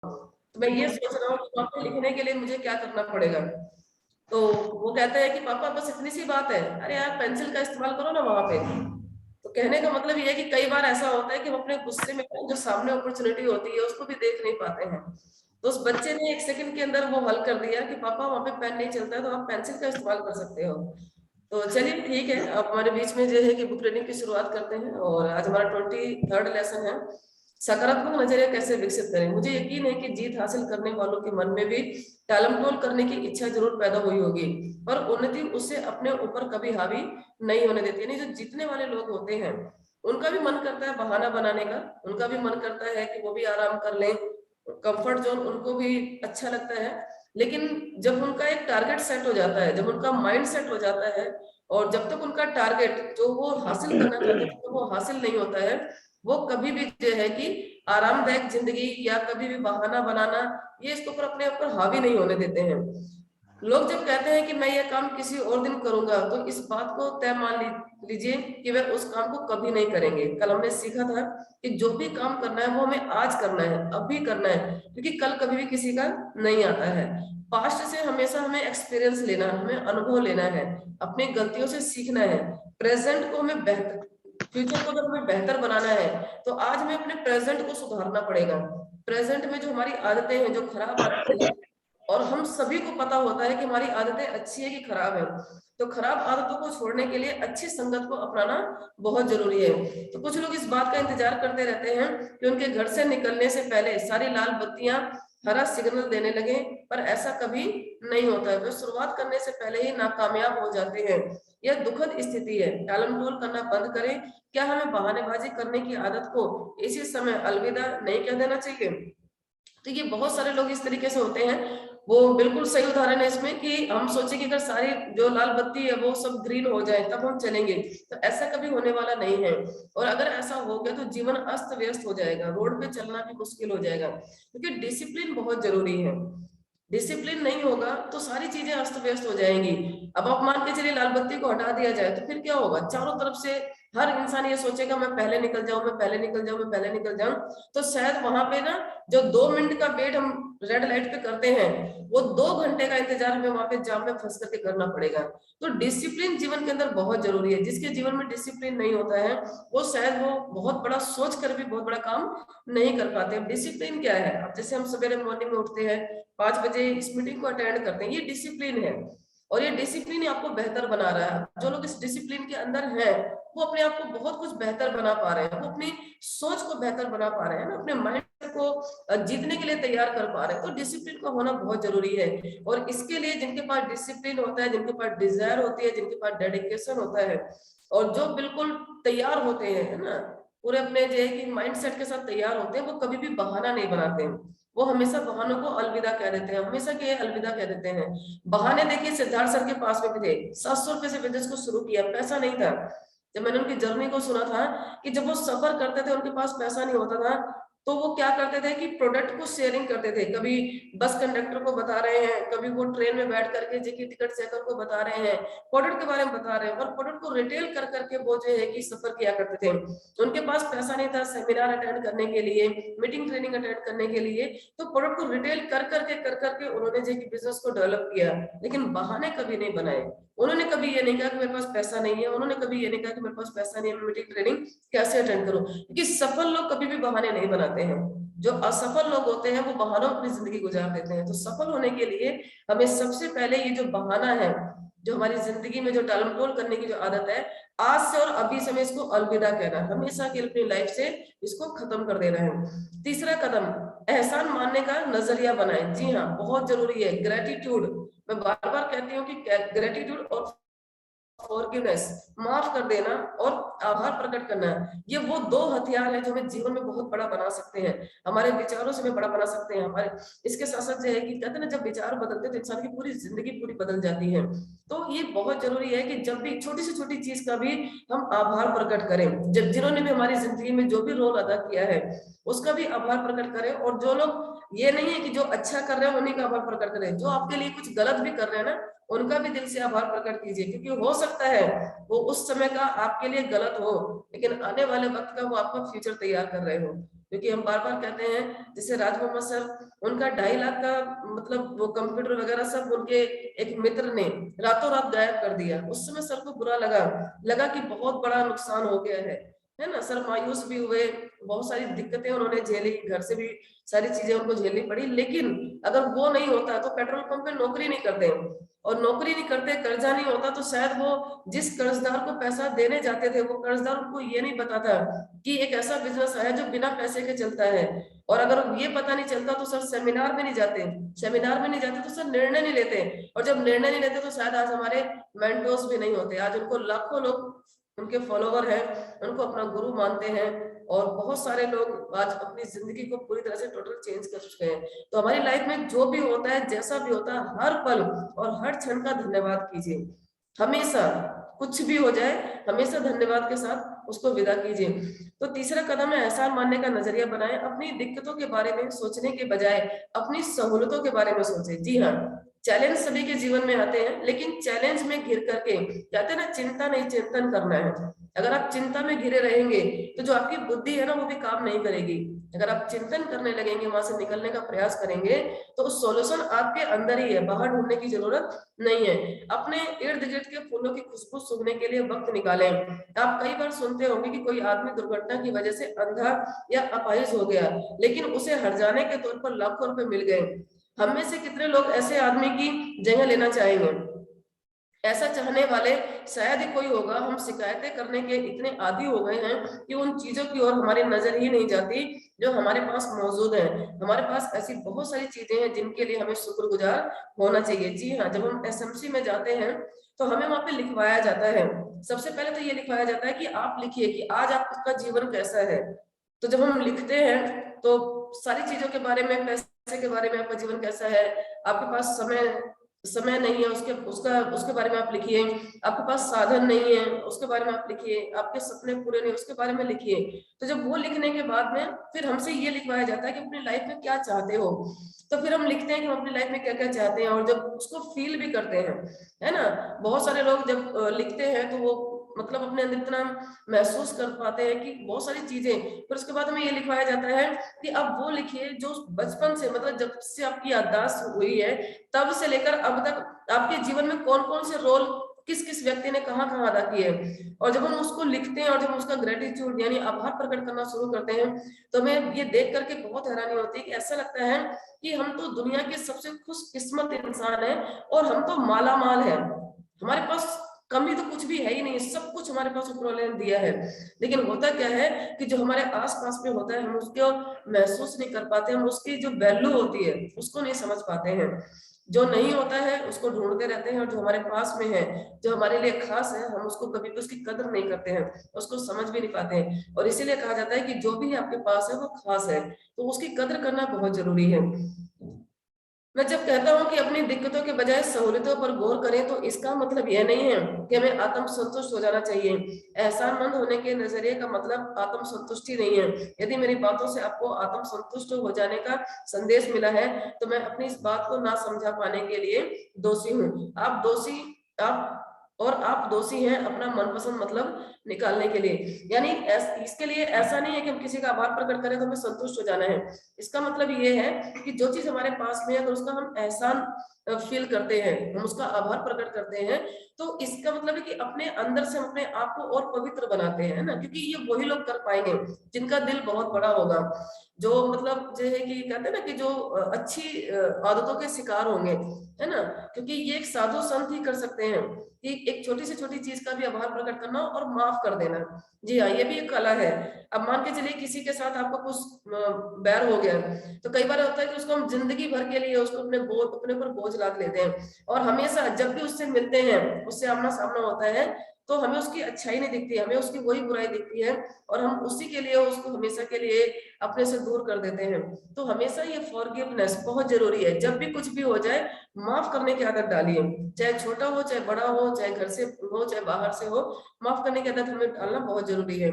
तो मैं ये सोच रहा हूँ कि वहाँ पे लिखने के लिए मुझे क्या करना पड़ेगा। तो वो कहते हैं कि पापा बस इतनी सी बात है। अरे यार पेंसिल का इस्तेमाल करो ना वहां पे। तो कहने का मतलब ये है कि कई बार ऐसा होता है कि हम अपने गुस्से में जो सामने अपॉर्चुनिटी होती है उसको भी देख नहीं पाते हैं। तो उस बच्चे ने 1 सेकंड के अंदर वो हल कर दिया कि पापा वहां पे पेन नहीं चलता है तो आप पेंसिल का इस्तेमाल कर सकते हो। तो चलिए ठीक है, अब हमारे बीच में जो है कि बुक रीडिंग की शुरुआत करते हैं। और आज हमारा 23rd लेसन है, सकारात्मक नजरिया कैसे विकसित करें। मुझे यकीन है कि जीत हासिल करने वालों के मन में भी टालमटोल करने की इच्छा जरूर पैदा हुई होगी, और उन्नति उससे अपने ऊपर कभी हावी नहीं होने देती। यानी जो जीतने वाले लोग होते हैं उनका भी मन करता है बहाना बनाने का, उनका भी मन करता है कि वो भी आराम कर लें, कंफर्ट जोन उनको भी अच्छा लगता है। लेकिन जब उनका एक टारगेट सेट हो जाता है, जब उनका माइंड सेट हो जाता है, और जब तक उनका टारगेट जो वो हासिल करना चाहते हैं तो वो हासिल नहीं होता है, वो कभी भी जो है कि आरामदायक जिंदगी या कभी भी बहाना बनाना ये इसके ऊपर अपने ऊपर हावी नहीं होने देते हैं। लोग जब कहते हैं कि मैं ये काम किसी और दिन करूंगा तो इस बात को तय मान लीजिए कि वे उस काम को कभी नहीं करेंगे। कल हमने सीखा था कि जो भी काम करना है वो हमें आज करना है, अभी करना है, क्योंकि कल कभी भी किसी का नहीं आता है। पास्ट से हमेशा हमें एक्सपीरियंस लेना, हमें अनुभव लेना है, अपनी गलतियों से सीखना है। प्रेजेंट को हमें बेहतर, फ्यूचर को अगर हमें बेहतर बनाना है तो आज हमें अपने प्रेजेंट को सुधारना पड़ेगा। प्रेजेंट में जो हमारी आदतें हैं, जो खराब आदतें हैं, और हम सभी को पता होता है कि हमारी आदतें अच्छी है कि खराब है, तो खराब आदतों को छोड़ने के लिए अच्छी संगत को अपनाना बहुत जरूरी है। तो कुछ लोग इस बात का इंतजार करते रहते हैं कि उनके घर से निकलने से पहले सारी लाल बत्तियां हरा सिग्नल देने लगे, पर ऐसा कभी नहीं होता है। वे शुरुआत करने से पहले ही नाकामयाब हो जाते हैं। यह दुखद स्थिति है। टालमटोल करना बंद करें। क्या हमें बहानेबाजी करने की आदत को इसी समय अलविदा नहीं कह देना चाहिए? तो ये बहुत सारे लोग इस तरीके से होते हैं। वो बिल्कुल सही उदाहरण है इसमें कि हम सोचे कि अगर सारी जो लाल बत्ती है वो सब ग्रीन हो जाए तब हम चलेंगे, तो ऐसा कभी होने वाला नहीं है। और अगर ऐसा हो गया तो जीवन अस्त व्यस्त हो जाएगा, रोड पे चलना भी मुश्किल हो जाएगा, क्योंकि डिसिप्लिन बहुत जरूरी है। डिसिप्लिन नहीं होगा तो सारी चीजें अस्त व्यस्त हो जाएंगी। अब आप मान के चलिए लाल बत्ती को हटा दिया जाए तो फिर क्या होगा, चारों तरफ से हर इंसान ये सोचेगा मैं पहले निकल जाऊं, मैं पहले निकल जाऊं, मैं पहले निकल जाऊं। तो शायद वहां पे ना जो 2 मिनट का वेट हम रेड लाइट पे करते हैं, वो 2 घंटे का इंतजार हमें वहां पे जाम में फंस करके करना पड़ेगा। तो डिसिप्लिन जीवन के अंदर बहुत जरूरी है। जिसके जीवन में डिसिप्लिन नहीं होता है वो शायद वो बहुत बड़ा सोच कर भी बहुत बड़ा काम नहीं कर पाते। डिसिप्लिन क्या है? अब जैसे हम सवेरे मॉर्निंग में उठते हैं, 5 बजे इस मीटिंग को अटेंड करते हैं, ये डिसिप्लिन है। और ये डिसिप्लिन आपको बेहतर बना रहा है। जो लोग इस डिसिप्लिन के अंदर हैं वो अपने आप को बहुत कुछ बेहतर बना पा रहे हैं, वो अपनी सोच को बेहतर बना पा रहे हैं ना, अपने माइंड को जीतने के लिए तैयार कर पा रहे हैं। तो डिसिप्लिन का होना बहुत जरूरी है। और इसके लिए जिनके पास डिसिप्लिन होता है, जिनके पास डिजायर होती है, जिनके पास डेडिकेशन होता है, और जो बिल्कुल तैयार होते हैं, है ना, पूरे अपने जो है कि माइंड सेट के साथ तैयार होते हैं, वो कभी भी बहाना नहीं बनाते हैं। वो हमेशा बहानों को अलविदा कह देते हैं, हमेशा के अलविदा कह देते हैं। बहाने देखिए सिद्धार्थ सर के पास में भी थे। 700 रुपए से बिजनेस को शुरू किया, पैसा नहीं था। जब मैंने उनकी जर्नी को सुना था कि जब वो सफर करते थे उनके पास पैसा नहीं होता था, तो वो क्या करते थे कि प्रोडक्ट को शेयरिंग करते थे। कभी बस कंडक्टर को बता रहे हैं, कभी वो ट्रेन में बैठ करके जेकी टिकट चेकर को बता रहे हैं, प्रोडक्ट के बारे में बता रहे हैं, और प्रोडक्ट को रिटेल कर करके वो जो है कि सफर किया करते थे। उनके पास पैसा नहीं था सेमिनार अटेंड करने के लिए, मीटिंग ट्रेनिंग अटेंड करने के लिए, तो प्रोडक्ट को रिटेल कर करके उन्होंने जो बिजनेस को डेवलप किया। लेकिन बहाने कभी नहीं बनाए। उन्होंने कभी ये नहीं कहा कि मेरे पास पैसा नहीं है, उन्होंने कभी ये नहीं कहा कि मेरे पास पैसा नहीं है, मैं मीटिंग ट्रेनिंग कैसे अटेंड करूं। क्योंकि सफल लोग कभी भी बहाने नहीं बनाते हैं। जो असफल लोग होते हैं वो बहानों अपनी जिंदगी गुजार देते हैं। तो सफल होने के लिए हमें सबसे पहले ये जो बहाना है, जो हमारी जिंदगी में जो टालमटोल करने की जो आदत है, आज से और अभी से हमें इसको अलविदा कहना है, हमेशा के लिए अपनी लाइफ से इसको खत्म कर देना है। तीसरा कदम, एहसान मानने का नजरिया बनाएं। जी हाँ, बहुत जरूरी है ग्रेटिट्यूड। मैं बार बार कहती हूँ कि ग्रेटिट्यूड और फॉरगिवनेस, माफ कर देना और आभार प्रकट करना, ये वो 2 हथियार है जो हमें जीवन में बहुत बड़ा बना सकते हैं, हमारे विचारों से हमें बड़ा बना सकते हैं। हमारे इसके साथ साथ जो है कि कहते हैं ना, जब विचार बदलते हैं तो इंसान की पूरी जिंदगी पूरी बदल जाती है। तो ये बहुत जरूरी है कि जब भी छोटी से छोटी चीज का भी हम आभार प्रकट करें। जब जिन्होंने भी हमारी जिंदगी में जो भी रोल अदा किया है उसका भी आभार प्रकट करें। और जो लोग, ये नहीं है कि जो अच्छा कर रहे हैं उन्हीं का आभार प्रकट करें, जो आपके लिए कुछ गलत भी कर रहे हैं ना उनका भी दिल से आभार प्रकट कीजिए। क्योंकि हो सकता है वो उस समय का आपके लिए गलत हो, लेकिन आने वाले वक्त का वो आपका फ्यूचर तैयार कर रहे हो। क्योंकि हम बार बार कहते हैं, जैसे राज मोहम्मद सर, उनका 2.5 लाख का मतलब वो कंप्यूटर वगैरह सब उनके एक मित्र ने रातों रात गायब कर दिया। उस समय सर को बुरा लगा कि बहुत बड़ा नुकसान हो गया है ना। सर मायूस भी हुए, बहुत सारी दिक्कतें उन्होंने झेली, घर से भी सारी चीजें उनको झेलनी पड़ी। लेकिन अगर वो नहीं होता तो पेट्रोल पंप पे नौकरी नहीं करते, और नौकरी नहीं करते, कर्जा नहीं होता, तो शायद वो जिस कर्जदार को पैसा देने जाते थे, वो कर्जदार उनको ये नहीं बताता कि एक ऐसा बिजनेस है जो बिना पैसे के चलता है। और अगर ये पता नहीं चलता तो सर सेमिनार में नहीं जाते, सेमिनार में नहीं जाते तो सर निर्णय नहीं लेते, और जब निर्णय नहीं लेते तो शायद आज हमारे मेंटोर्स भी नहीं होते। आज उनको लाखों लोग उनके फॉलोवर हैं, उनको अपना गुरु मानते हैं, और बहुत सारे लोग आज अपनी जिंदगी को पूरी तरह से टोटल चेंज कर चुके हैं। तो हमारी लाइफ में जो भी होता है, जैसा भी होता है, हर पल और हर क्षण का धन्यवाद कीजिए। हमेशा कुछ भी हो जाए, हमेशा धन्यवाद के साथ उसको विदा कीजिए। तो तीसरा कदम है एहसान मानने का नजरिया बनाएं। अपनी दिक्कतों के बारे में सोचने के बजाय अपनी सहूलतों के बारे में सोचें। जी हाँ, चैलेंज सभी के जीवन में आते हैं, लेकिन चैलेंज में घिर करके, कहते हैं ना, चिंता नहीं चिंतन करना है। अगर आप चिंता में घिरे रहेंगे तो जो आपकी बुद्धि है ना, वो भी काम नहीं करेगी। अगर आप चिंतन करने लगेंगे, वहां से निकलने का प्रयास करेंगे, तो सॉल्यूशन आपके अंदर ही है, बाहर ढूंढने की जरूरत नहीं है। अपने इर्द गिर्द के फूलों की खुशबू सूंघने के लिए वक्त निकालें। आप कई बार सुनते होंगे कि कोई आदमी दुर्घटना की वजह से अंधा या अपाहिज हो गया, लेकिन उसे हर जाने के तौर पर लाखों रुपए मिल गए। हम में से कितने लोग ऐसे आदमी की जगह लेना चाहेंगे? ऐसा चाहने वाले शायद ही कोई होगा। हम शिकायतें करने के इतने आदी हो गए हैं कि उन चीजों की ओर हमारी नजर ही नहीं जाती जो हमारे पास मौजूद है। हमारे पास ऐसी बहुत सारी चीजें हैं जिनके लिए हमें शुक्रगुजार होना चाहिए। जी हाँ, जब हम एसएमसी में जाते हैं तो हमें वहां पे लिखवाया जाता है, सबसे पहले तो ये लिखवाया जाता है कि आप लिखिए कि आज आपका जीवन कैसा है। तो जब हम लिखते हैं तो सारी चीजों के बारे में, पैसे के बारे में, आपका जीवन कैसा है, आपके पास समय समय नहीं है उसके बारे में आप लिखिए, आपके पास साधन नहीं है उसके बारे में आप लिखिए, आपके सपने पूरे नहीं उसके बारे में लिखिए। तो जब वो लिखने के बाद में फिर हमसे ये लिखवाया जाता है कि अपनी लाइफ में क्या चाहते हो। तो फिर हम लिखते हैं कि हम अपनी लाइफ में क्या क्या चाहते हैं, और जब उसको फील भी करते हैं, है ना। बहुत सारे लोग जब लिखते हैं तो वो मतलब अपने अंदर इतना महसूस कर पाते हैं कि बहुत सारी चीजें, फिर उसके बाद हमें ये लिखवाया जाता है कि अब वो लिखिए जो बचपन से, मतलब जब से आपकी याददाश्त हुई है तब से लेकर अब तक आपके जीवन में कौन कौन से रोल किस किस व्यक्ति ने कहाँ कहाँ अदा किए। और जब हम उसको लिखते हैं और जब उसका ग्रेटिट्यूड यानी आभार प्रकट करना शुरू करते हैं, तो हमें ये देख करके बहुत हैरानी होती है कि ऐसा लगता है कि हम तो दुनिया के सबसे खुशकिस्मत इंसान हैं, और हम तो माला माल है, हमारे पास कमी तो कुछ भी है ही नहीं, सब कुछ हमारे पास ऊपर वाले ने दिया है। लेकिन होता क्या है कि जो हमारे आसपास में होता है हम उसको महसूस नहीं कर पाते, हम उसकी जो वैल्यू होती है उसको नहीं समझ पाते हैं। जो नहीं होता है उसको ढूंढते रहते हैं, और जो हमारे पास में है, जो हमारे लिए खास है, हम उसको कभी भी उसकी कदर नहीं करते हैं, उसको समझ भी नहीं पाते हैं। और इसीलिए कहा जाता है कि जो भी आपके पास है वो खास है, तो उसकी कदर करना बहुत जरूरी है। मैं जब कहता हूं कि अपनी दिक्कतों के बजाय सहूलियतों पर गौर करें, तो इसका मतलब यह नहीं है कि हमें आत्म संतुष्ट हो जाना चाहिए। एहसानमंद होने के नजरिए का मतलब आत्म संतुष्टि नहीं है। यदि मेरी बातों से आपको आत्म संतुष्ट हो जाने का संदेश मिला है, तो मैं अपनी इस बात को ना समझा पाने के लिए दोषी हूँ। आप दोषी हैं अपना मनपसंद मतलब निकालने के लिए। यानी इसके लिए ऐसा नहीं है कि हम किसी का आभार प्रकट करें तो हमें संतुष्ट हो जाना है। इसका मतलब ये है कि जो चीज हमारे पास में है तो उसका हम एहसान फील करते हैं, हम उसका आभार प्रकट करते हैं, तो इसका मतलब है कि अपने अंदर से हम अपने आप को और पवित्र बनाते हैं ना। क्योंकि ये वही लोग कर पाएंगे जिनका दिल बहुत बड़ा होगा, जो मतलब जो है कि कहते हैं ना कि जो अच्छी आदतों के शिकार होंगे, है ना। क्योंकि ये एक साधु संत ही कर सकते हैं कि एक छोटी से छोटी चीज का भी आभार प्रकट करना और माफ कर देना। जी हाँ, ये भी एक कला है। अब मान के चलिए किसी के साथ आपको कुछ बैर हो गया, तो कई बार होता है कि उसको हम जिंदगी भर के लिए उसको अपने ऊपर बोझ लाद लेते हैं, और हमेशा जब भी उससे मिलते हैं, उससे आमना सामना होता है, तो हमें उसकी अच्छाई नहीं दिखती, हमें उसकी वही बुराई दिखती है, और हम उसी के लिए उसको हमेशा के लिए अपने से दूर कर देते हैं। तो हमेशा ये फॉरगिवनेस बहुत जरूरी है। जब भी कुछ भी हो जाए, माफ करने की आदत डालिए, चाहे छोटा हो चाहे बड़ा हो, चाहे घर से हो चाहे बाहर से हो, माफ करने की आदत हमें डालना बहुत जरूरी है।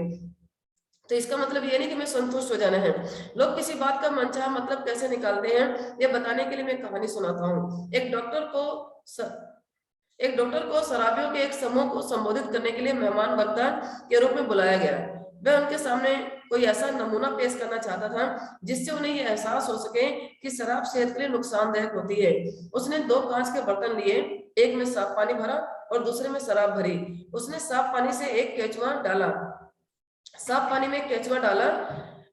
तो इसका मतलब ये नहीं कि हमें संतुष्ट हो जाना है। लोग किसी बात का मनचाहा मतलब कैसे निकालते हैं, ये बताने के लिए मैं कहानी सुनाता हूँ। एक डॉक्टर को शराबियों के एक समूह को संबोधित करने के लिए मेहमान वक्ता के रूप में बुलाया गया। वह उनके सामने कोई ऐसा नमूना पेश करना चाहता था जिससे उन्हें ये एहसास हो सके कि शराब सेहत के लिए नुकसानदायक होती है। उसने 2 कांच के बर्तन लिए, एक में साफ पानी भरा और दूसरे में शराब भरी। उसने साफ पानी से एक केचुआ डाला, साफ पानी में एक केचुआ डाला,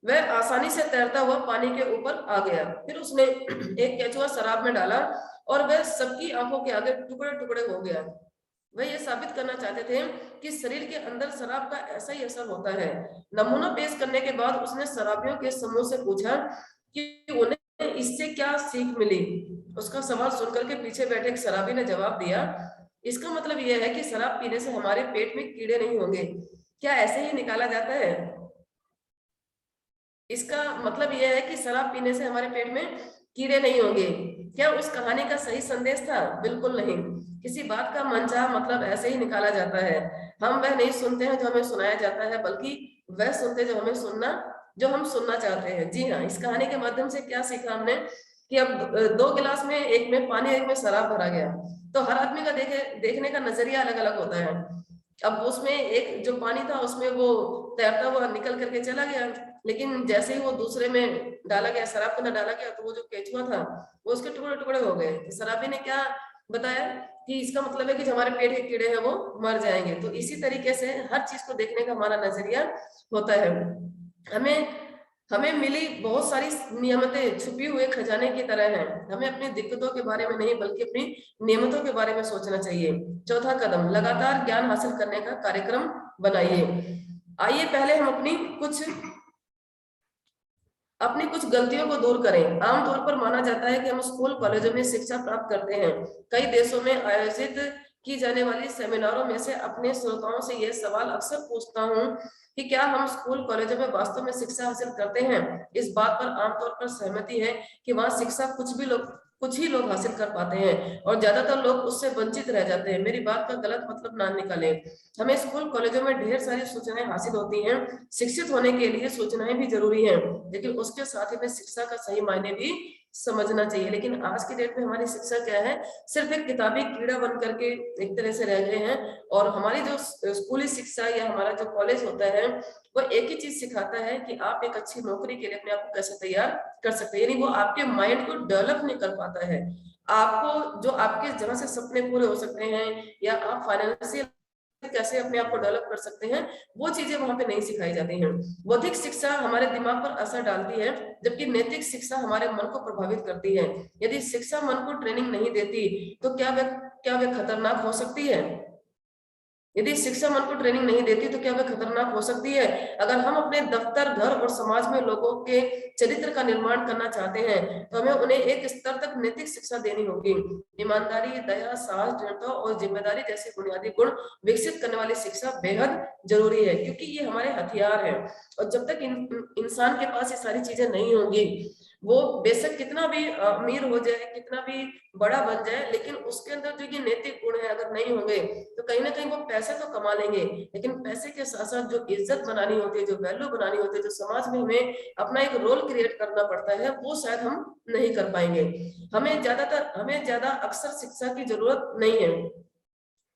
वह आसानी से तैरता हुआ पानी के ऊपर आ गया। फिर उसने एक केचुआ शराब में डाला और वह सबकी आंखों के आगे टुकड़े टुकड़े हो गया। वह ये साबित करना चाहते थे कि शरीर के अंदर शराब का ऐसा ही असर होता है। नमूना पेश करने के बाद उसने शराबियों के समूह से पूछा कि उन्हें इससे क्या सीख मिली। उसका सवाल सुनकर के पीछे बैठे एक शराबी ने जवाब दिया, इसका मतलब यह है कि शराब पीने से हमारे पेट में कीड़े नहीं होंगे। क्या ऐसे ही निकाला जाता है? इसका मतलब यह है कि शराब पीने से हमारे पेट में कीड़े नहीं होंगे। क्या उस कहानी का सही संदेश था? बिल्कुल नहीं। किसी बात का मनचाहा मतलब ऐसे ही निकाला जाता है। हम वह नहीं सुनते हैं जो हमें सुनाया जाता है, बल्कि वह सुनते जो हम सुनना चाहते हैं। जी हाँ, इस कहानी के माध्यम से क्या सीखा हमने कि अब 2 गिलास में, एक में पानी एक में शराब भरा गया, तो हर आदमी का देखने का नजरिया अलग अलग होता है। अब उसमें एक जो पानी था उसमें वो तैरता हुआ निकल करके चला गया, लेकिन जैसे ही वो दूसरे में डाला गया, शराब के अंदर डाला गया, तो वो जो केचुआ था वो उसके टुकड़े टुकड़े हो गए। शराबी ने क्या बताया कि इसका मतलब है कि जो हमारे पेट के कीड़े हैं वो मर जाएंगे। तो इसी तरीके से हर चीज को देखने का हमारा नजरिया होता है। हमें हमें मिली बहुत सारी नियमतें छुपी हुए खजाने की तरह हैं। हमें अपनी दिक्कतों के बारे में नहीं बल्कि अपनी नियमतों के बारे में सोचना चाहिए। चौथा कदम, लगातार ज्ञान हासिल करने का कार्यक्रम बनाइए। आइए पहले हम अपनी कुछ गलतियों को दूर करें। आमतौर पर माना जाता है कि हम स्कूल कॉलेजों में शिक्षा प्राप्त करते हैं। कई देशों में आयोजित की जाने वाली सेमिनारों में से अपने श्रोताओं से यह सवाल अक्सर पूछता हूँ कि क्या हम स्कूल कॉलेजों में वास्तव में शिक्षा हासिल करते हैं? इस बात पर आमतौर पर सहमति है कि वहाँ शिक्षा कुछ ही लोग हासिल कर पाते हैं और ज्यादातर लोग उससे वंचित रह जाते हैं। मेरी बात का गलत मतलब ना निकाले। हमें स्कूल कॉलेजों में ढेर सारी सूचनाएं हासिल होती हैं। शिक्षित होने के लिए सूचनाएं भी जरूरी हैं, लेकिन उसके साथ ही में शिक्षा का सही मायने भी समझना चाहिए। लेकिन आज की डेट में हमारी शिक्षा क्या है? सिर्फ एक किताबी कीड़ा बन करके एक तरह से रह गए हैं। और हमारी जो स्कूली शिक्षा या हमारा जो कॉलेज होता है वो एक ही चीज सिखाता है कि आप एक अच्छी नौकरी के लिए अपने आप को कैसे तैयार कर सकते हैं। यानी वो आपके माइंड को डेवलप नहीं कर पाता है। आपको जो आपके जहां से सपने पूरे हो सकते हैं या आप फाइनेंशियल कैसे अपने आप को डेवलप कर सकते हैं, वो चीजें वहां पे नहीं सिखाई जाती हैं। बौद्धिक शिक्षा हमारे दिमाग पर असर डालती है, जबकि नैतिक शिक्षा हमारे मन को प्रभावित करती है। यदि शिक्षा मन को ट्रेनिंग नहीं देती तो क्या वे खतरनाक हो सकती है? यदि शिक्षा मन को ट्रेनिंग नहीं देती तो क्या वह खतरनाक हो सकती है? अगर हम अपने दफ्तर, घर और समाज में लोगों के चरित्र का निर्माण करना चाहते हैं तो हमें उन्हें एक स्तर तक नैतिक शिक्षा देनी होगी। ईमानदारी, दया, साहस, दृढ़ता और जिम्मेदारी जैसे बुनियादी गुण विकसित करने वाली शिक्षा बेहद जरूरी है, क्योंकि ये हमारे हथियार हैं। और जब तक इंसान के पास ये सारी चीजें नहीं होंगी, वो बेशक कितना भी अमीर हो जाए, कितना भी बड़ा बन जाए, लेकिन उसके अंदर जो ये नैतिक गुण है अगर नहीं होंगे तो कहीं ना कहीं वो पैसे तो कमा लेंगे, लेकिन पैसे के साथ साथ जो इज्जत बनानी होती है, जो वैल्यू बनानी होती है, जो समाज में हमें अपना एक रोल क्रिएट करना पड़ता है, वो शायद हम नहीं कर पाएंगे। हमें ज्यादा अक्सर शिक्षा की जरूरत नहीं है,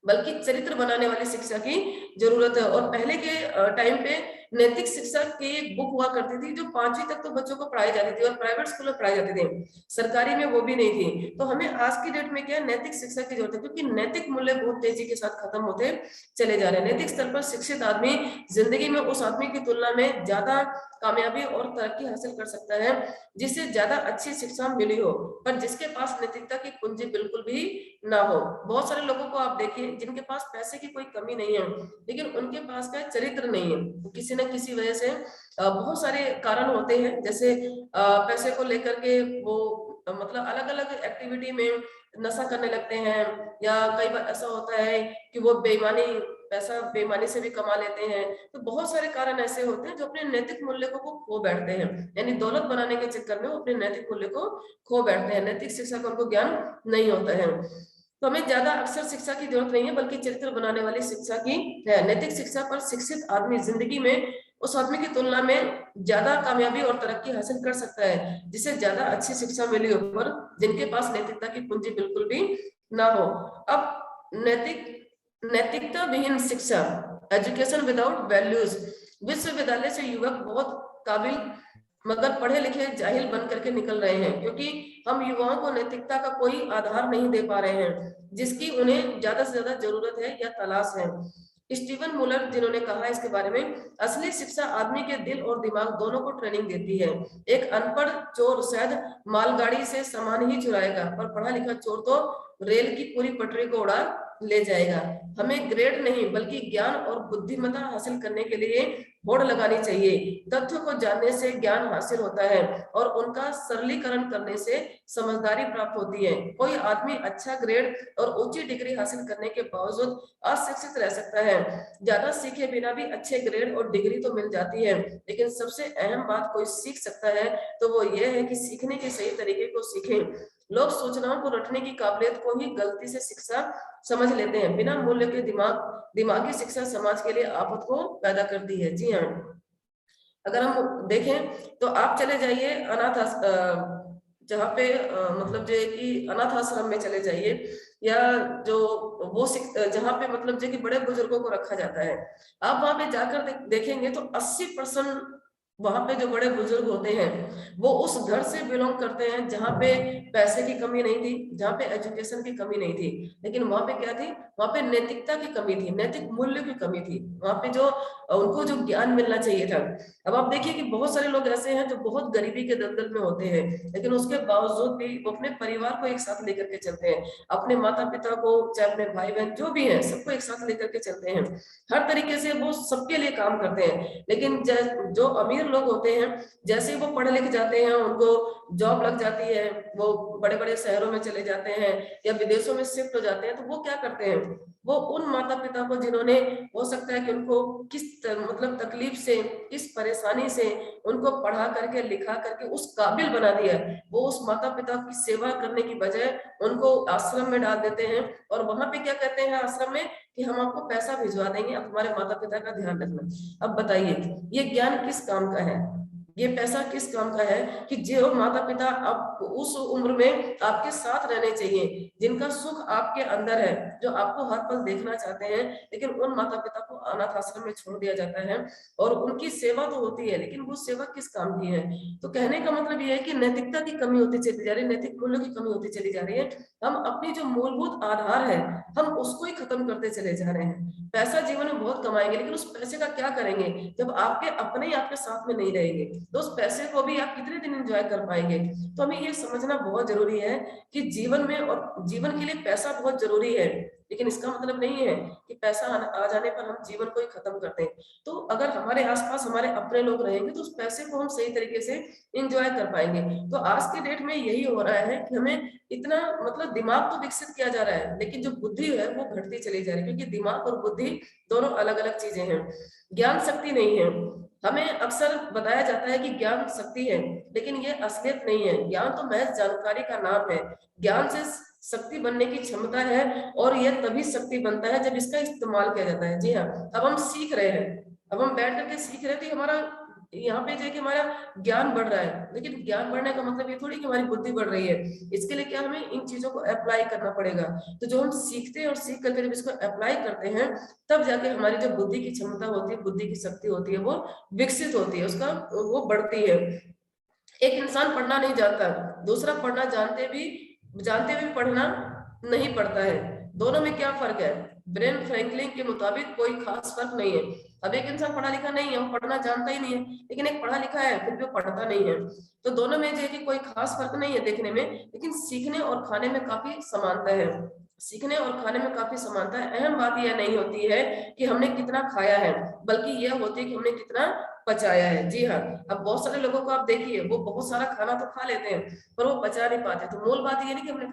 बल्कि चरित्र बनाने वाली शिक्षा की जरूरत है। और पहले के टाइम पे नैतिक शिक्षा की एक बुक हुआ करती थी जो 5वीं तक तो बच्चों को पढ़ाई जाती थी और प्राइवेट स्कूल में पढ़ाई जाती थी, सरकारी में वो भी नहीं थी। तो हमें आज की डेट में क्या नैतिक शिक्षा की जरूरत है, क्योंकि नैतिक मूल्य बहुत तेजी के साथ खत्म होते चले जा रहे हैं। नैतिक स्तर पर शिक्षित आदमी जिंदगी में उस आदमी की तुलना में ज्यादा कामयाबी और तरक्की हासिल कर सकता है जिसे ज्यादा अच्छी शिक्षा मिली हो, पर जिसके पास नैतिकता की पूंजी बिल्कुल भी ना हो। बहुत सारे लोगों को आप देखिए जिनके पास पैसे की कोई कमी नहीं है, लेकिन उनके पास का चरित्र नहीं है। किसी न किसी वजह से बहुत सारे कारण होते हैं, जैसे पैसे को लेकर के वो मतलब अलग अलग एक्टिविटी में नशा करने लगते हैं, या कई बार ऐसा होता है कि वो पैसा बेईमानी से भी कमा लेते हैं। तो बहुत सारे कारण ऐसे होते हैं जो अपने नैतिक मूल्य को वो खो बैठते हैं, यानी दौलत बनाने के चक्कर में वो अपने नैतिक मूल्य को खो बैठते हैं। नैतिक शिक्षा का उनको ज्ञान नहीं होता है। तो हमें ज्यादा अक्सर शिक्षा की जरूरत नहीं है, बल्कि चरित्र बनाने वाली शिक्षा की है। नैतिक शिक्षा पर शिक्षित आदमी जिंदगी में उस आदमी की तुलना में ज्यादा कामयाबी और तरक्की हासिल कर सकता है जिसे ज्यादा अच्छी शिक्षा मिली हो, पर जिनके पास नैतिकता की पूंजी बिल्कुल भी ना हो। अब नैतिकता विहीन शिक्षा, एजुकेशन विदाउट वैल्यूज, विश्वविद्यालय से युवक बहुत काबिल मगर पढ़े लिखे जाहिल बन करके निकल रहे हैं, क्योंकि हम युवाओं को नैतिकता का कोई आधार नहीं दे पा रहे हैं जिसकी उन्हें ज्यादा से ज्यादा जरूरत है या तलाश है। स्टीवन मुलर जिन्होंने कहा इसके बारे में, असली शिक्षा आदमी के दिल और दिमाग दोनों को ट्रेनिंग देती है। एक अनपढ़ चोर शायद मालगाड़ी से सामान ही चुराएगा, पर पढ़ा लिखा चोर तो रेल की पूरी पटरी को उड़ा ले जाएगा। हमें ग्रेड नहीं बल्कि ज्ञान और बुद्धिमत्ता हासिल करने के लिए होड़ लगानी चाहिए। तथ्यों को जानने से ज्ञान हासिल होता है और उनका सरलीकरण करने से समझदारी प्राप्त होती है। कोई आदमी अच्छा ग्रेड और ऊंची डिग्री हासिल करने के बावजूद अशिक्षित रह सकता है। ज्यादा सीखे बिना भी अच्छे ग्रेड और डिग्री तो मिल जाती है, लेकिन सबसे अहम बात कोई सीख सकता है तो वो ये है कि सीखने के सही तरीके को सीखें। लोग सूचनाओं को रटने की काबिलियत को ही गलती से शिक्षा समझ लेते हैं। बिना मूल्य के दिमागी शिक्षा समाज के लिए आफत को पैदा करती है। जी हाँ, अगर हम देखें तो आप चले जाइए जहाँ पे मतलब जो है कि अनाथ आश्रम में चले जाइए, या जो वो जहाँ पे मतलब जो कि बड़े बुजुर्गों को रखा जाता है, आप वहां पे जाकर देखेंगे तो 80% वहां पे जो बड़े बुजुर्ग होते हैं वो उस घर से बिलोंग करते हैं जहाँ पे पैसे की कमी नहीं थी, जहाँ पे एजुकेशन की कमी नहीं थी, लेकिन वहां पे क्या थी, वहां पे नैतिकता की कमी थी, नैतिक मूल्य की कमी थी। वहां पे जो उनको जो ज्ञान मिलना चाहिए था। अब आप देखिए कि बहुत सारे लोग ऐसे हैं जो बहुत गरीबी के दलदल में होते हैं, लेकिन उसके बावजूद भी वो अपने परिवार को एक साथ लेकर के चलते हैं, अपने माता पिता को चाहे अपने भाई बहन जो भी है सबको एक साथ लेकर के चलते हैं, हर तरीके से वो सबके लिए काम करते हैं। लेकिन जो अमीर लोग होते हैं, जैसे ही वो पढ़े लिख जाते हैं, उनको जॉब लग जाती है, वो बड़े बड़े शहरों में चले जाते हैं या विदेशों में शिफ्ट हो जाते हैं, तो वो क्या करते हैं, वो उन माता पिता को जिन्होंने हो सकता है कि उनको किस मतलब तकलीफ से, किस परेशानी से उनको पढ़ा करके लिखा करके उस काबिल बना दिया, वो उस माता पिता की सेवा करने की बजाय उनको आश्रम में डाल देते हैं। और वहां पे क्या कहते हैं आश्रम में कि हम आपको पैसा भिजवा देंगे, अब तुम्हारे माता पिता का ध्यान रखना। अब बताइए ये ज्ञान किस काम का है, ये पैसा किस काम का है कि जो माता पिता अब उस उम्र में आपके साथ रहने चाहिए, जिनका सुख आपके अंदर है, जो आपको हर पल देखना चाहते हैं, लेकिन उन माता पिता को अनाथ आश्रम में छोड़ दिया जाता है। और उनकी सेवा तो होती है, लेकिन वो सेवा किस काम की है। तो कहने का मतलब ये है कि नैतिकता की कमी होती चली जा रही है, नैतिक मूल्यों की कमी होती चली जा रही है। हम अपनी जो मूलभूत आधार है हम उसको ही खत्म करते चले जा रहे हैं। पैसा जीवन में बहुत कमाएंगे, लेकिन उस पैसे का क्या करेंगे जब आपके अपने ही आपके साथ में नहीं रहेंगे, तो उस पैसे को भी आप कितने दिन एंजॉय कर पाएंगे। तो हमें ये समझना बहुत जरूरी है कि जीवन में, और जीवन के लिए पैसा बहुत जरूरी है, लेकिन इसका मतलब नहीं है कि पैसा आ जाने पर हम जीवन को ही खत्म कर दें। तो अगर हमारे आसपास हमारे अपने लोग रहेंगे तो उस पैसे को हम सही तरीके से एंजॉय कर पाएंगे। तो आज के डेट में यही हो रहा है कि हमें इतना मतलब दिमाग तो विकसित किया जा रहा है, लेकिन जो बुद्धि है वो घटती चली जा रही है, क्योंकि दिमाग और बुद्धि दोनों अलग अलग चीजें हैं। ज्ञान शक्ति नहीं है। हमें अक्सर बताया जाता है कि ज्ञान शक्ति है, लेकिन ये असलियत नहीं है। ज्ञान तो महज जानकारी का नाम है। ज्ञान से शक्ति बनने की क्षमता है, और यह तभी शक्ति बनता है जब इसका इस्तेमाल किया जाता है। जी हाँ, अब हम सीख रहे हैं, अब हम बैठ करके सीख रहे थे, हमारा यहाँ पे जो कि हमारा ज्ञान बढ़ रहा है, लेकिन ज्ञान बढ़ने का मतलब ये थोड़ी कि हमारी बुद्धि बढ़ रही है। इसके लिए क्या, हमें इन चीजों को अप्लाई करना पड़ेगा। तो जो हम सीखते हैं और सीख करके जब इसको अप्लाई करते हैं, तब जाके हमारी जो बुद्धि की क्षमता होती है, बुद्धि की शक्ति होती है, वो विकसित होती है, उसका वो बढ़ती है। एक इंसान पढ़ना नहीं जानता, दूसरा पढ़ना जानते भी पढ़ना नहीं पड़ता है। दोनों में क्या फर्क है? ब्रेन फ्रैंकलिन के मुताबिक कोई खास फर्क नहीं है। अब एक इंसान पढ़ा लिखा नहीं है, वो पढ़ना जानता ही नहीं है, लेकिन एक पढ़ा लिखा है फिर भी वो पढ़ता नहीं है। तो दोनों में जो है कि कोई खास फर्क नहीं है देखने में, लेकिन सीखने और खाने में काफी समानता है। सीखने और खाने में काफी समानता है। अहम बात यह नहीं होती है कि हमने कितना खाया है, बल्कि यह होती है कि हमने कितना पचाया है। जी हाँ, अब बहुत सारे लोगों को आप देखिए, वो बहुत सारा खाना तो खा लेते हैं पर वो पचा नहीं पाते। तो मूल बात ये नहीं कि हमने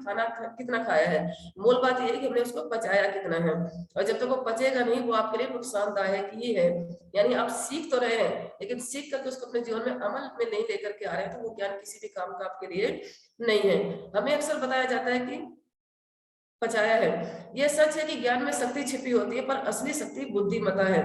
कितना खाया है, मूल बात ये है कि हमने उसको पचाया कितना है। और जब तक वो पचेगा नहीं, वो आपके लिए नुकसानदायक ही है। यानी आप सीख तो रहे हैं, लेकिन सीख करके उसको अपने जीवन में अमल में नहीं लेकर के आ रहे हैं, तो वो ज्ञान किसी भी काम का आपके लिए नहीं है। हमें अक्सर बताया जाता है कि पचाया है। यह सच है कि ज्ञान में शक्ति छिपी होती है, पर असली शक्ति बुद्धिमत्ता है।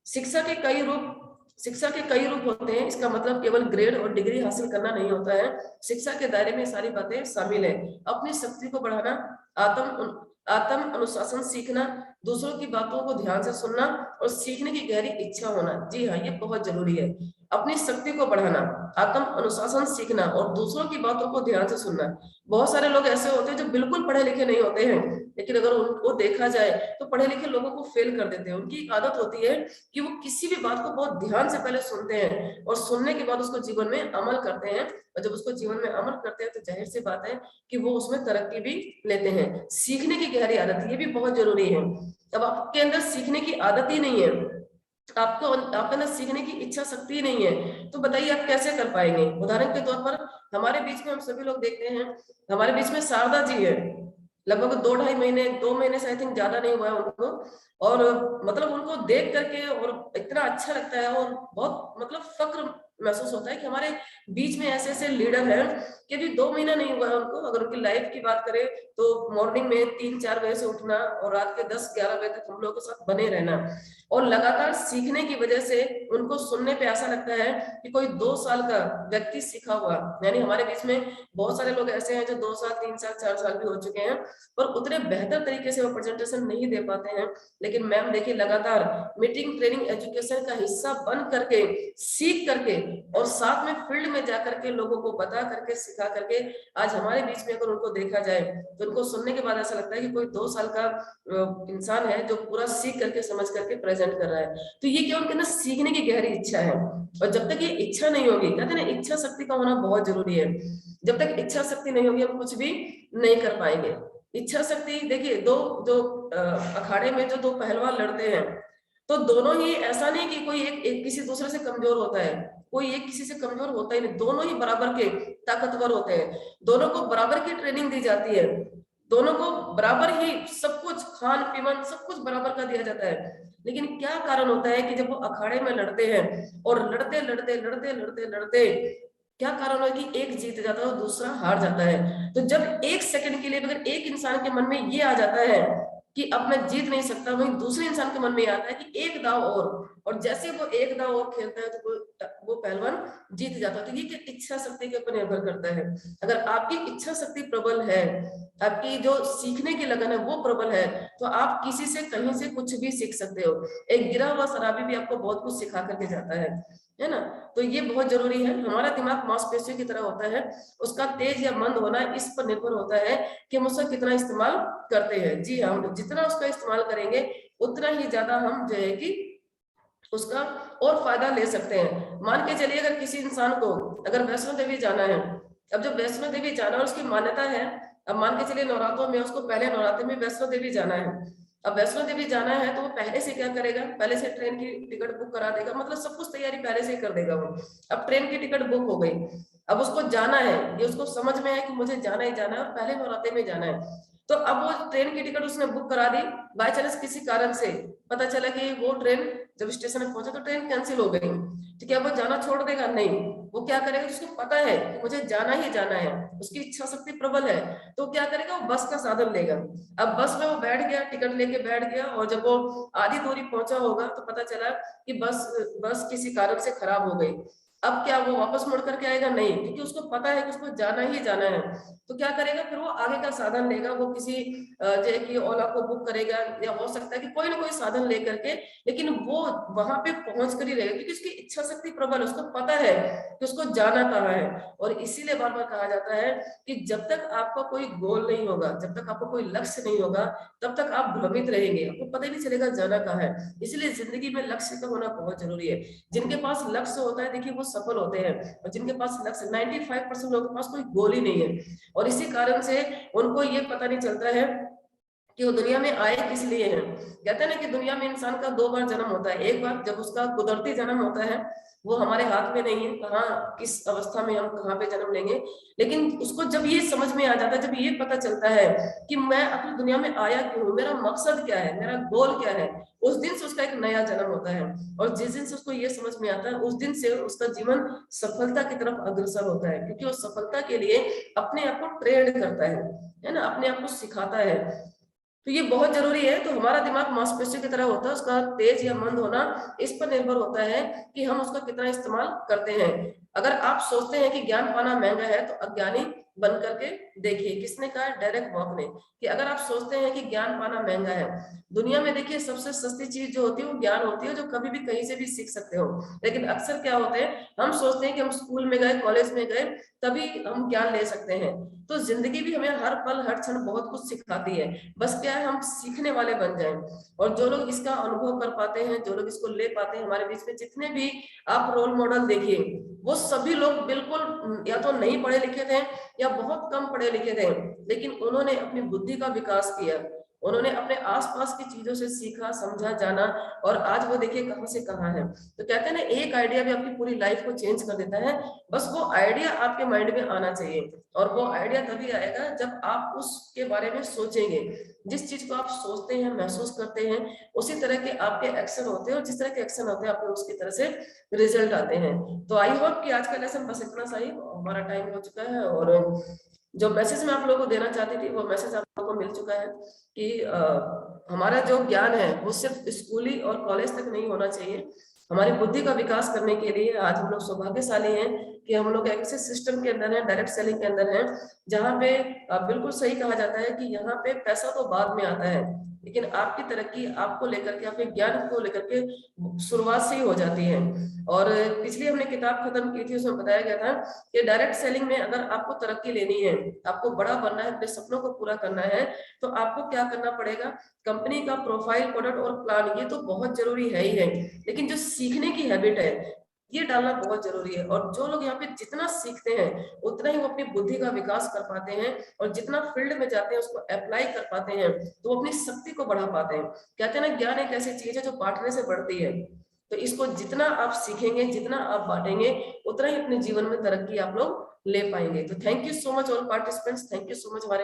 शिक्षा के कई रूप शिक्षा के कई रूप होते हैं, इसका मतलब केवल ग्रेड और डिग्री हासिल करना नहीं होता है। शिक्षा के दायरे में सारी बातें शामिल है। अपनी शक्ति को बढ़ाना, आत्म आत्म अनुशासन सीखना, दूसरों की बातों को ध्यान से सुनना और सीखने की गहरी इच्छा होना। जी हाँ, ये बहुत जरूरी है। अपनी शक्ति को बढ़ाना, आत्म अनुशासन सीखना और दूसरों की बातों को ध्यान से सुनना। बहुत सारे लोग ऐसे होते हैं जो बिल्कुल पढ़े लिखे नहीं होते हैं, लेकिन अगर उनको देखा जाए तो पढ़े लिखे लोगों को फेल कर देते हैं। उनकी एक आदत होती है कि वो किसी भी बात को बहुत ध्यान से पहले सुनते हैं और सुनने के बाद उसको जीवन में अमल करते हैं, और जब उसको जीवन में अमल करते हैं तो जाहिर सी बात है कि वो उसमें तरक्की भी लेते हैं। सीखने की गहरी आदत, ये भी बहुत जरूरी है। अब आपके अंदर सीखने की आदत ही नहीं है, आपको आपके अंदर सीखने की इच्छा शक्ति ही नहीं है, तो बताइए आप कैसे कर पाएंगे। उदाहरण के तौर पर हमारे बीच में हम सभी लोग देखते हैं, हमारे बीच में शारदा जी है, लगभग 2 ढाई महीने 2 महीने से आई थिंक ज्यादा नहीं हुआ है उनको, और मतलब उनको देख करके और इतना अच्छा लगता है और बहुत मतलब फक्र महसूस होता है कि हमारे बीच में ऐसे ऐसे लीडर हैं कि अभी 2 महीना नहीं हुआ है उनको। अगर उनकी लाइफ की बात करें तो मॉर्निंग में 3-4 बजे से उठना और रात के 10-11 बजे तक हम लोगों के साथ बने रहना, और लगातार सीखने की वजह से उनको सुनने पे ऐसा लगता है कि कोई 2 साल का व्यक्ति सीखा हुआ। यानी हमारे बीच में बहुत सारे लोग ऐसे हैं जो 2 साल 3 साल 4 साल भी हो चुके हैं, पर उतने बेहतर तरीके से वो प्रेजेंटेशन नहीं दे पाते हैं। लेकिन मैम देखिए, लगातार मीटिंग ट्रेनिंग एजुकेशन का हिस्सा बन करके, सीख करके और साथ में फील्ड में जाकर के लोगों को बता करके सिखा करके आज हमारे बीच में अगर उनको देखा जाए तो उनको सुनने के बाद ऐसा लगता है कि कोई 2 साल का इंसान है जो पूरा सीख करके समझ करके प्रेजेंट कर रहा है। तो ये क्या, उनके अंदर सीखने की गहरी इच्छा है। और जब तक ये इच्छा नहीं होगी, कहते हैं ना इच्छा शक्ति का होना बहुत जरूरी है, जब तक इच्छा शक्ति नहीं होगी हम कुछ भी नहीं कर पाएंगे। इच्छा शक्ति देखिए, दो जो अखाड़े में जो दो पहलवान लड़ते हैं, तो दोनों ही, ऐसा नहीं कि कोई एक किसी दूसरे से कमजोर होता है, कोई एक किसी से कमजोर होता ही नहीं, दोनों ही बराबर के ताकतवर होते हैं। दोनों को बराबर की ट्रेनिंग दी जाती है, दोनों को बराबर ही सब कुछ, खान पीवन सब कुछ बराबर का दिया जाता है। लेकिन क्या कारण होता है कि जब वो अखाड़े में लड़ते हैं और लड़ते लड़ते लड़ते लड़ते लड़ते क्या कारण है कि एक जीत जाता है और दूसरा हार जाता है। तो जब एक सेकंड के लिए अगर एक इंसान के मन में ये आ जाता है कि अब मैं जीत नहीं सकता, वहीं दूसरे इंसान के मन में आता है कि एक दाव और जैसे वो एक दाव और खेलता है तो वो पहलवान जीत जाता है। तो ये कि इच्छा शक्ति के ऊपर निर्भर करता है। अगर आपकी इच्छा शक्ति प्रबल है, आपकी जो सीखने की लगन है वो प्रबल है, तो आप किसी से कहीं से कुछ भी सीख सकते हो। एक गिरा हुआ शराबी भी आपको बहुत कुछ सिखा करके जाता है ना। तो ये बहुत जरूरी है। हमारा दिमाग मांसपेशियों की तरह होता है, उसका तेज या मंद होना इस पर निर्भर होता है कि हम उसका कितना इस्तेमाल करते हैं। जी हाँ, हम जितना उसका इस्तेमाल करेंगे उतना ही ज्यादा हम जो है कि उसका और फायदा ले सकते हैं। मान के चलिए अगर किसी इंसान को अगर वैष्णो देवी जाना है, अब जब वैष्णो देवी जाना और उसकी मान्यता है, अब मान के चलिए नवरात्रों में उसको पहले नवरात्रि में वैष्णो देवी जाना है। अब वैष्णो देवी जाना है तो वो पहले से क्या करेगा, पहले से ट्रेन की टिकट बुक करा देगा, मतलब सब कुछ तैयारी पहले से ही कर देगा वो। अब ट्रेन की टिकट बुक हो गई, अब उसको जाना है, ये उसको समझ में है कि मुझे जाना ही जाना है और पहले नवरात्रि में जाना है। तो अब वो ट्रेन की टिकट उसने बुक करा दी, बाय चांस किसी कारण से पता चला कि वो ट्रेन जब स्टेशन में पहुंचे तो ट्रेन कैंसिल हो गई, तो क्या वो जाना छोड़ देगा? नहीं, वो क्या करेगा, उसको पता है कि मुझे जाना ही जाना है, उसकी इच्छा शक्ति प्रबल है, तो क्या करेगा, वो बस का साधन लेगा। अब बस में वो बैठ गया, टिकट लेके बैठ गया, और जब वो आधी दूरी पहुंचा होगा तो पता चला कि बस बस किसी कारण से खराब हो गई। अब क्या वो वापस मुड़ करके आएगा? नहीं, क्योंकि उसको पता है कि उसको जाना ही जाना है। तो क्या करेगा फिर, वो आगे का साधन लेगा, वो किसी जैसे कि ओला को बुक करेगा, या हो सकता है कि कोई ना कोई साधन लेकर के, लेकिन वो वहां पे पहुंच कर ही रहेगा, क्योंकि उसकी इच्छा शक्ति प्रबल, उसको पता है कि उसको जाना कहाँ है। और इसीलिए बार बार कहा जाता है कि जब तक आपका कोई गोल नहीं होगा, जब तक आपका कोई लक्ष्य नहीं होगा, तब तक आप भ्रमित रहेंगे, आपको पता ही नहीं चलेगा जाना कहाँ है। इसलिए जिंदगी में लक्ष्य का होना बहुत जरूरी है। जिनके पास लक्ष्य होता है देखिए वो सफल होते हैं, और जिनके पास लक्ष्य, 95% लोगों के पास कोई गोल ही नहीं है, और इसी कारण से उनको ये पता नहीं चलता है कि वो दुनिया में आए किस लिए हैं। कहते हैं ना कि दुनिया में इंसान का 2 बार जन्म होता है, एक बार जब उसका कुदरती जन्म होता है, वो हमारे हाथ में नहीं है कहाँ किस अवस्था में हम कहाँ पे जन्म लेंगे, लेकिन उसको जब ये समझ में आ जाता है, जब ये पता चलता है कि मैं अपनी दुनिया में आया क्यों हूँ, मेरा मकसद क्या है, मेरा गोल क्या है, उस दिन से उसका एक नया जन्म होता है। और जिस दिन से उसको ये समझ में आता है, उस दिन से उसका जीवन सफलता की तरफ अग्रसर होता है, क्योंकि वो सफलता के लिए अपने आप को ट्रेन करता है ना, अपने आप को सिखाता है। तो ये बहुत जरूरी है। तो हमारा दिमाग मांसपेशियों की तरह होता है, उसका तेज या मंद होना इस पर निर्भर होता है कि हम उसका कितना इस्तेमाल करते हैं। अगर आप सोचते हैं कि ज्ञान पाना महंगा है तो अज्ञानी बन करके देखिए। किसने कहा? डेरेक वॉक ने, कि अगर आप सोचते हैं कि ज्ञान पाना महंगा है, दुनिया में देखिए सबसे सस्ती चीज जो होती है वो ज्ञान होती है, जो कभी भी कहीं से भी सीख सकते हो। लेकिन अक्सर क्या होता है, हम सोचते हैं कि हम स्कूल में गए, कॉलेज में गए, तभी हम ज्ञान ले सकते हैं। तो जिंदगी भी हमें हर पल हर क्षण बहुत कुछ सिखाती है। बस क्या है, हम सीखने वाले बन जाएं। और जो लोग इसका अनुभव कर पाते हैं, जो लोग इसको ले पाते हैं, हमारे बीच में जितने भी आप रोल मॉडल देखिए, वो सभी लोग बिल्कुल या तो नहीं पढ़े लिखे थे या बहुत कम पढ़े लिखे थे, लेकिन उन्होंने अपनी बुद्धि का विकास किया। उन्होंने अपने आसपास की चीजों से सीखा, समझा, जाना, और आज वो देखिए कहां से कहां है। तो कहते हैं ना, एक आइडिया भी आपकी पूरी लाइफ को चेंज कर देता है। बस वो आइडिया आपके माइंड में आना चाहिए, और वो आइडिया तभी आएगा जब आप उसके बारे में सोचेंगे। जिस चीज को आप सोचते हैं, महसूस करते हैं, उसी तरह के आपके एक्शन होते हैं, और जिस तरह के एक्शन होते हैं आपके उसकी तरह से रिजल्ट आते हैं। तो आई होप कि आज का लेसन बस इतना सा ही, हमारा टाइम हो चुका है। और जो मैसेज मैं आप लोगों को देना चाहती थी वो मैसेज आप लोगों को मिल चुका है कि हमारा जो ज्ञान है वो सिर्फ स्कूली और कॉलेज तक नहीं होना चाहिए। हमारी बुद्धि का विकास करने के लिए आज हम लोग सौभाग्यशाली हैं कि हम लोग ऐसे सिस्टम के अंदर हैं, डायरेक्ट सेलिंग के अंदर हैं, जहाँ पे बिल्कुल सही कहा जाता है कि यहाँ पे पैसा तो बाद में आता है, लेकिन आपकी तरक्की आपको लेकर के, आपके ज्ञान को लेकर के शुरुआत से ही हो जाती है। और पिछली हमने किताब खत्म की थी, उसमें बताया गया था कि डायरेक्ट सेलिंग में अगर आपको तरक्की लेनी है, आपको बड़ा बनना है, अपने सपनों को पूरा करना है, तो आपको क्या करना पड़ेगा? कंपनी का प्रोफाइल, प्रोडक्ट और प्लान, ये तो बहुत जरूरी है ही है, लेकिन जो सीखने की हैबिट है ये डालना बहुत जरूरी है। और जो लोग यहाँ पे जितना सीखते हैं उतना ही वो अपनी बुद्धि का विकास कर पाते हैं, और जितना फील्ड में जाते हैं उसको अप्लाई कर पाते हैं, तो वो अपनी शक्ति को बढ़ा पाते हैं। कहते हैं ना, ज्ञान एक ऐसी चीज है जो बांटने से बढ़ती है। तो इसको जितना आप सीखेंगे, जितना आप बांटेंगे, उतना ही अपने जीवन में तरक्की आप लोग ले पाएंगे। तो thank you so much all participants, thank you so much हमारे